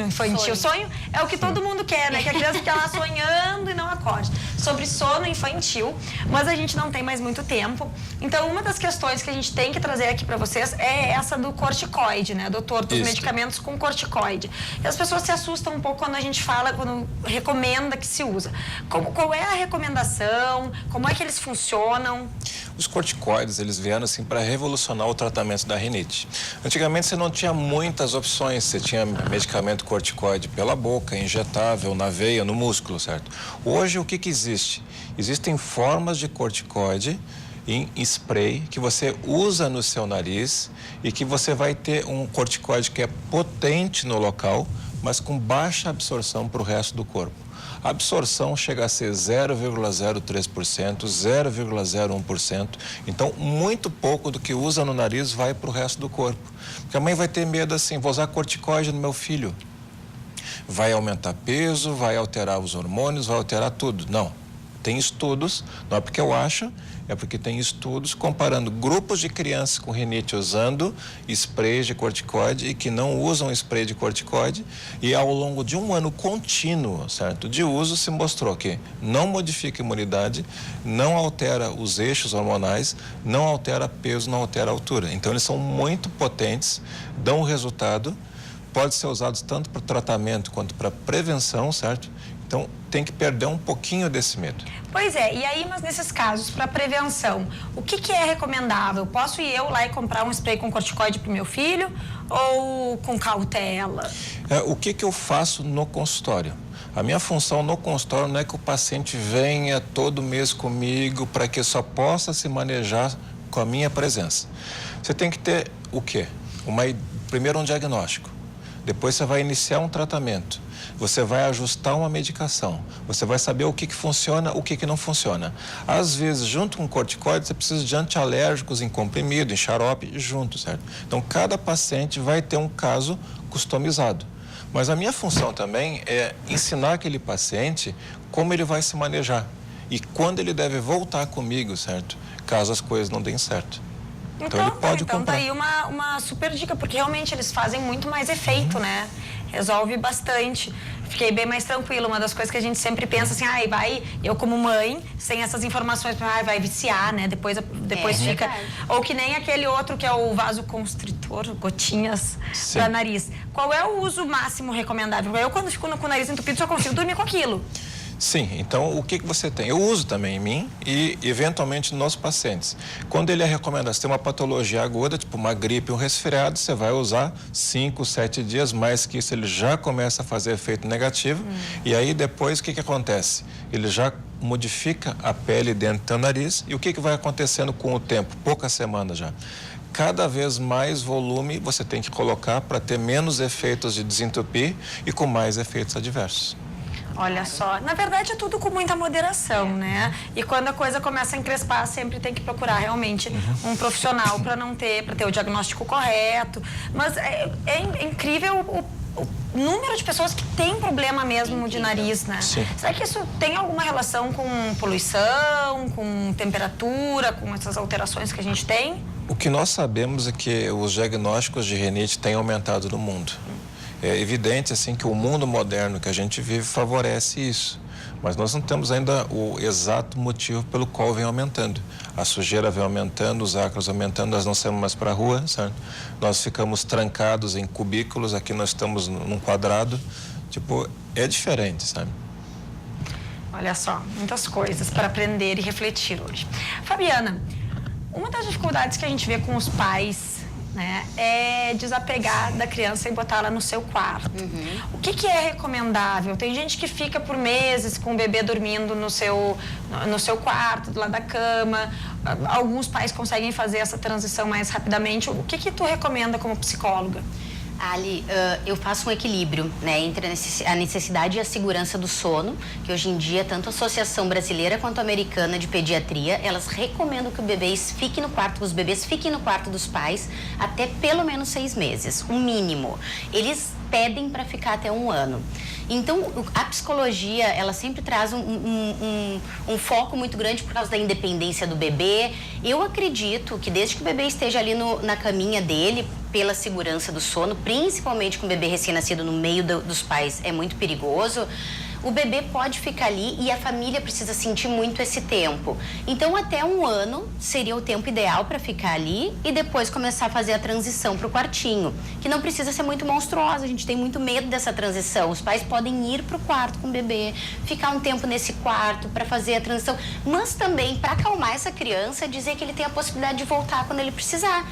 infantil. Sonho é o que todo mundo quer, né? Que a criança fica lá sonhando e não acorde. Sobre sono infantil, mas a gente não tem mais muito tempo. Então, uma das questões que a gente tem que trazer aqui para vocês é essa do corticoide, né, doutor? Dos medicamentos com corticoide. E as pessoas se assustam um pouco quando a gente fala, quando recomenda que se usa. Qual é a recomendação? Como é que eles funcionam? Os corticoides, eles vieram assim para revolucionar o tratamento da rinite. Antigamente você não tinha muitas opções, você tinha medicamento corticoide pela boca, injetável, na veia, no músculo, certo? Hoje o que existe? Existem formas de corticoide em spray que você usa no seu nariz e que você vai ter um corticoide que é potente no local, mas com baixa absorção para o resto do corpo. A absorção chega a ser 0,03%, 0,01%. Então, muito pouco do que usa no nariz vai para o resto do corpo. Porque a mãe vai ter medo assim, vou usar corticoide no meu filho. Vai aumentar peso, vai alterar os hormônios, vai alterar tudo. Não. Tem estudos, não é porque eu acho, é porque tem estudos comparando grupos de crianças com rinite usando sprays de corticoide e que não usam spray de corticoide, e ao longo de um ano contínuo, certo, de uso, se mostrou que não modifica a imunidade, não altera os eixos hormonais, não altera peso, não altera a altura. Então eles são muito potentes, dão resultado, pode ser usados tanto para tratamento quanto para prevenção, certo? Então, tem que perder um pouquinho desse medo. Pois é, e aí, mas nesses casos, para prevenção, o que é recomendável? Posso ir eu lá e comprar um spray com corticoide para o meu filho ou com cautela? O que eu faço no consultório? A minha função no consultório não é que o paciente venha todo mês comigo para que eu só possa se manejar com a minha presença. Você tem que ter o quê? Primeiro um diagnóstico. Depois você vai iniciar um tratamento. Você vai ajustar uma medicação. Você vai saber o que funciona, o que não funciona. Às vezes, junto com corticoide, você precisa de antialérgicos em comprimido, em xarope, junto, certo? Então, cada paciente vai ter um caso customizado. Mas a minha função também é ensinar aquele paciente como ele vai se manejar. E quando ele deve voltar comigo, certo? Caso as coisas não deem certo. Então ele pode comprar. Tá aí uma super dica, porque realmente eles fazem muito mais efeito, né? Resolve bastante. Fiquei bem mais tranquila. Uma das coisas que a gente sempre pensa assim, eu como mãe, sem essas informações, vai viciar, né? Depois fica... Verdade. Ou que nem aquele outro que é o vasoconstritor, gotinhas para nariz. Qual é o uso máximo recomendável? Eu, quando fico com o nariz entupido, só consigo dormir com aquilo. Sim, então o que você tem? Eu uso também em mim e eventualmente nos pacientes. Quando ele é recomendado, se tem uma patologia aguda, tipo uma gripe, um resfriado, você vai usar 5, 7 dias, mais que isso ele já começa a fazer efeito negativo. E aí depois o que acontece? Ele já modifica a pele dentro do teu nariz e o que vai acontecendo com o tempo? Poucas semanas já. Cada vez mais volume você tem que colocar para ter menos efeitos de desentupir e com mais efeitos adversos. Olha só, na verdade é tudo com muita moderação, né? E quando a coisa começa a encrespar, sempre tem que procurar realmente um profissional para ter o diagnóstico correto. Mas é incrível o número de pessoas que têm problema mesmo de nariz, né? Sim. Será que isso tem alguma relação com poluição, com temperatura, com essas alterações que a gente tem? O que nós sabemos é que os diagnósticos de rinite têm aumentado no mundo. É evidente assim que o mundo moderno que a gente vive favorece isso, mas nós não temos ainda o exato motivo pelo qual vem aumentando. A sujeira vem aumentando, os ácaros aumentando, nós não saímos mais para a rua, certo? Nós ficamos trancados em cubículos, aqui nós estamos num quadrado, é diferente, sabe? Olha só, muitas coisas para aprender e refletir hoje. Fabiana, uma das dificuldades que a gente vê com os pais, né, é desapegar da criança e botar ela no seu quarto. O que é recomendável? Tem gente que fica por meses com o bebê dormindo no seu quarto, do lado da cama. Alguns pais conseguem fazer essa transição mais rapidamente. O que tu recomenda como psicóloga? Ali, eu faço um equilíbrio, né, entre a necessidade e a segurança do sono, que hoje em dia, tanto a Associação Brasileira quanto a Americana de Pediatria, elas recomendam que os bebês fiquem no quarto dos pais até pelo menos 6 meses, o mínimo. Eles pedem para ficar até 1 ano. Então, a psicologia, ela sempre traz um foco muito grande por causa da independência do bebê. Eu acredito que desde que o bebê esteja ali na caminha dele, pela segurança do sono, principalmente com o bebê recém-nascido no meio dos pais, é muito perigoso. O bebê pode ficar ali e a família precisa sentir muito esse tempo. Então, até 1 ano seria o tempo ideal para ficar ali e depois começar a fazer a transição para o quartinho, que não precisa ser muito monstruosa. A gente tem muito medo dessa transição. Os pais podem ir para o quarto com o bebê, ficar um tempo nesse quarto para fazer a transição, mas também para acalmar essa criança, dizer que ele tem a possibilidade de voltar quando ele precisar.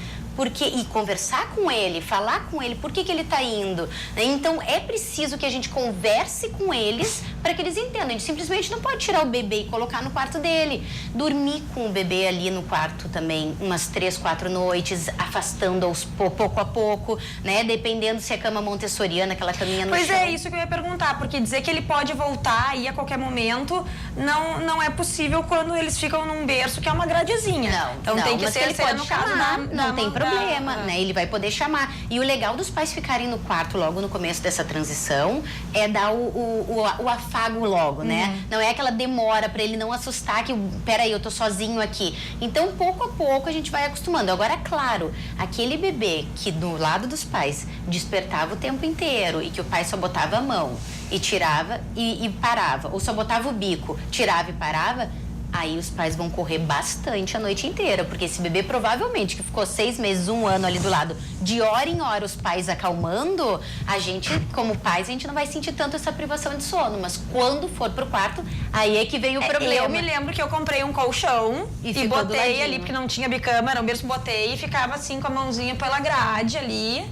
E conversar com ele, falar com ele, por que ele está indo. Então, é preciso que a gente converse com eles para que eles entendam. A gente simplesmente não pode tirar o bebê e colocar no quarto dele. Dormir com o bebê ali no quarto também, umas 3, 4 noites, afastando pouco a pouco, né? Dependendo se é cama montessoriana, aquela caminha no chão. Pois é, isso que eu ia perguntar, porque dizer que ele pode voltar aí a qualquer momento não é possível quando eles ficam num berço que é uma gradezinha. Então tem que ser, ele pode no caso chamar, não tem problema, né? Ele vai poder chamar. E o legal dos pais ficarem no quarto logo no começo dessa transição é dar o afago logo, né? Não é aquela demora para ele não assustar que, peraí, eu tô sozinho aqui. Então, pouco a pouco a gente vai acostumando. Agora, claro, aquele bebê que do lado dos pais despertava o tempo inteiro e que o pai só botava a mão e tirava e parava, ou só botava o bico, tirava e parava, aí os pais vão correr bastante a noite inteira, porque esse bebê provavelmente que ficou 6 meses, 1 ano ali do lado, de hora em hora os pais acalmando, a gente, como pais, a gente não vai sentir tanto essa privação de sono, mas quando for pro quarto, aí é que vem o problema. Eu me lembro que eu comprei um colchão e botei ali, porque não tinha bicama, era um berço, botei e ficava assim com a mãozinha pela grade ali.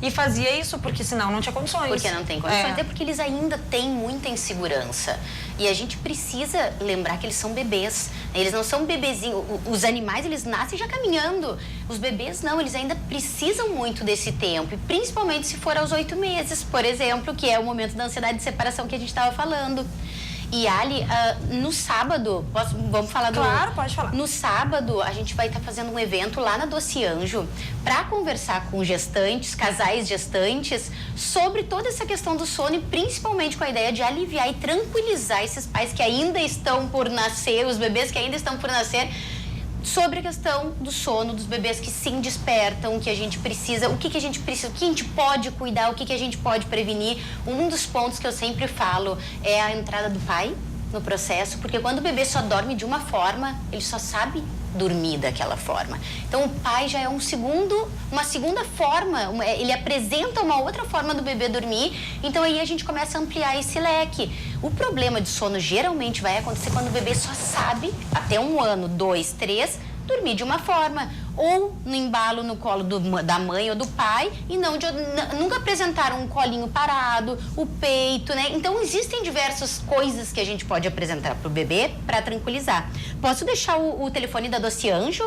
E fazia isso, porque senão não tinha condições. Porque não tem condições, é porque eles ainda têm muita insegurança. E a gente precisa lembrar que eles são bebês. Eles não são bebezinhos. Os animais, eles nascem já caminhando. Os bebês não, eles ainda precisam muito desse tempo. E principalmente se for aos 8 meses, por exemplo, que é o momento da ansiedade de separação que a gente estava falando. E Ali, no sábado, vamos falar do... Claro, pode falar. No sábado, a gente vai estar fazendo um evento lá na Doce Anjo para conversar com gestantes, casais gestantes, sobre toda essa questão do sono e principalmente com a ideia de aliviar e tranquilizar esses pais que ainda estão por nascer, os bebês que ainda estão por nascer, sobre a questão do sono dos bebês que sim despertam, que a gente precisa, o que a gente precisa, o que a gente pode cuidar, o que a gente pode prevenir. Um dos pontos que eu sempre falo é a entrada do pai no processo, porque quando o bebê só dorme de uma forma, ele só sabe dormir daquela forma. Então o pai já é uma segunda forma, ele apresenta uma outra forma do bebê dormir, então aí a gente começa a ampliar esse leque. O problema de sono geralmente vai acontecer quando o bebê só sabe, até 1 ano, 2, 3, dormir de uma forma, ou no embalo no colo da mãe ou do pai, e nunca apresentaram um colinho parado, o peito, né? Então existem diversas coisas que a gente pode apresentar para o bebê para tranquilizar. Posso deixar o telefone da Doce Anjo?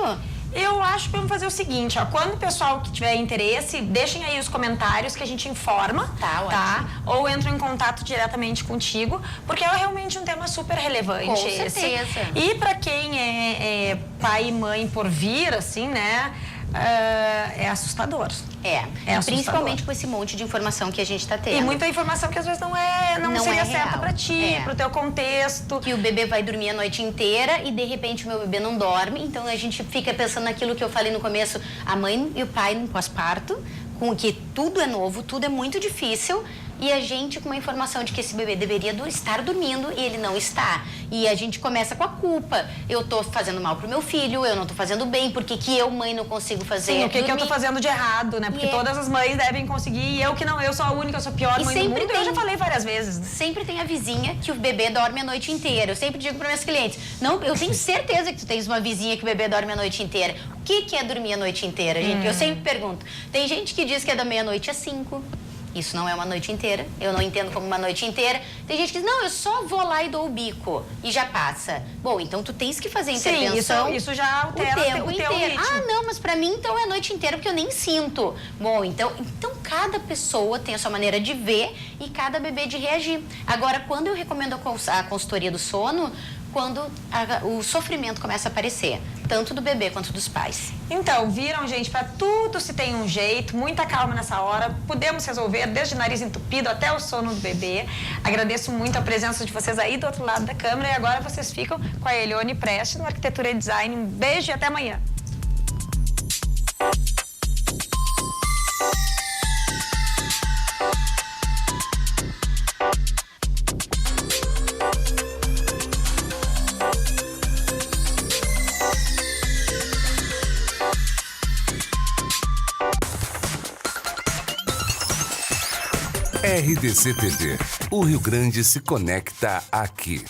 Eu acho que vamos fazer o seguinte, ó, quando o pessoal que tiver interesse, deixem aí os comentários que a gente informa, tá? Ou entram em contato diretamente contigo, porque é realmente um tema super relevante. Com certeza. E para quem é pai e mãe por vir, assim, né, é assustador. Principalmente com esse monte de informação que a gente está tendo. E muita informação que às vezes não seria certa para ti, pro teu contexto. Que o bebê vai dormir a noite inteira e de repente o meu bebê não dorme, então a gente fica pensando naquilo que eu falei no começo, a mãe e o pai no pós-parto, com que tudo é novo, tudo é muito difícil, e a gente com uma informação de que esse bebê deveria estar dormindo e ele não está. E a gente começa com a culpa. Eu tô fazendo mal pro meu filho, eu não tô fazendo bem, porque que eu, mãe, não consigo fazer? Sim, o que eu tô fazendo de errado, né? Porque todas as mães devem conseguir e eu que não, eu sou a única, eu sou a pior mãe do mundo. Eu já falei várias vezes. Sempre tem a vizinha que o bebê dorme a noite inteira. Eu sempre digo para meus clientes, não, eu tenho certeza que tu tens uma vizinha que o bebê dorme a noite inteira. O que é dormir a noite inteira, gente? Eu sempre pergunto. Tem gente que diz que é da meia-noite às 5. Isso não é uma noite inteira, eu não entendo como uma noite inteira. Tem gente que diz, não, eu só vou lá e dou o bico e já passa. Bom, então tu tens que fazer intervenção. Sim, isso já altera o teu ritmo. Ah, não, mas pra mim então é a noite inteira porque eu nem sinto. Bom, então cada pessoa tem a sua maneira de ver e cada bebê de reagir. Agora, quando eu recomendo a consultoria do sono, quando o sofrimento começa a aparecer, tanto do bebê quanto dos pais. Então, viram, gente, para tudo se tem um jeito, muita calma nessa hora, podemos resolver desde nariz entupido até o sono do bebê. Agradeço muito a presença de vocês aí do outro lado da câmera e agora vocês ficam com a Elione Preste no Arquitetura e Design. Um beijo e até amanhã. RDC TV. O Rio Grande se conecta aqui.